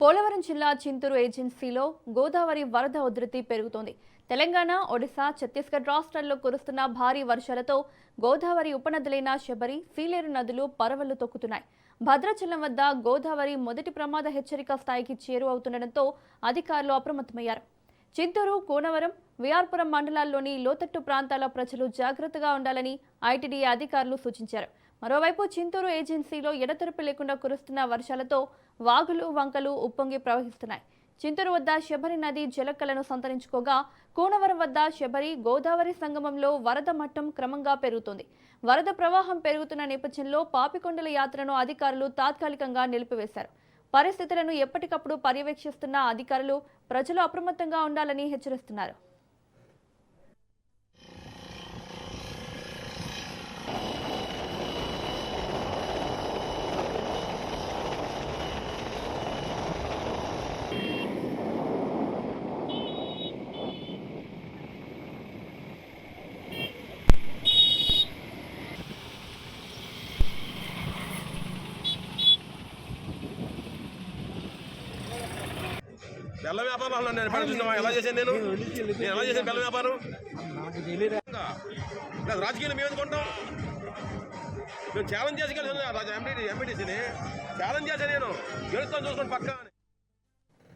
పోలవరం జిల్లా చింతూరు ఏజెన్సీలో గోదావరి వరద ఉధృతి పెరుగుతోంది. తెలంగాణ, ఒడిశా, ఛత్తీస్గఢ్ రాష్ట్రాల్లో కురుస్తున్న భారీ వర్షాలతో గోదావరి ఉపనదులైన శబరి, సీలేరు నదులు పరవళ్లు తొక్కుతున్నాయి. భద్రాచలం వద్ద గోదావరి మొదటి ప్రమాద హెచ్చరిక స్థాయికి చేరువవుతుండటంతో అధికారులు అప్రమత్తమయ్యారు. చింతూరు, కోనవరం, విఆర్పురం మండలాల్లోని లోతట్టు ప్రాంతాల ప్రజలు జాగ్రత్తగా ఉండాలని ఐటీడీఏ అధికారులు సూచించారు. మరోవైపు చింతూరు ఏజెన్సీలో ఎడతెరపి లేకుండా కురుస్తున్న వర్షాలతో వాగులు, వంకలు ఉప్పొంగి ప్రవహిస్తున్నాయి. చింతూరు వద్ద శబరి నది జలకలను సంతరించుకోగా కోనవరం వద్ద శబరి, గోదావరి సంగమంలో వరద మట్టం క్రమంగా పెరుగుతోంది. వరద ప్రవాహం పెరుగుతున్న నేపథ్యంలో పాపికొండల యాత్రను అధికారులు తాత్కాలికంగా నిలిపివేశారు. పరిస్థితులను ఎప్పటికప్పుడు పర్యవేక్షిస్తున్న అధికారులు ప్రజలు అప్రమత్తంగా ఉండాలని హెచ్చరిస్తున్నారు. బెల్ల వ్యాపారం ఎలా చేశాను నేను ఎలా చేశాను బెల్ల వ్యాపారం రాజకీయాలు మేము ఎందుకుంటాం. మేము ఛాలెంజ్ చేసి ఎంపీటీసీని ఛాలెంజ్ చేశాను. నేను గెలుస్తాను చూసుకోండి పక్కా.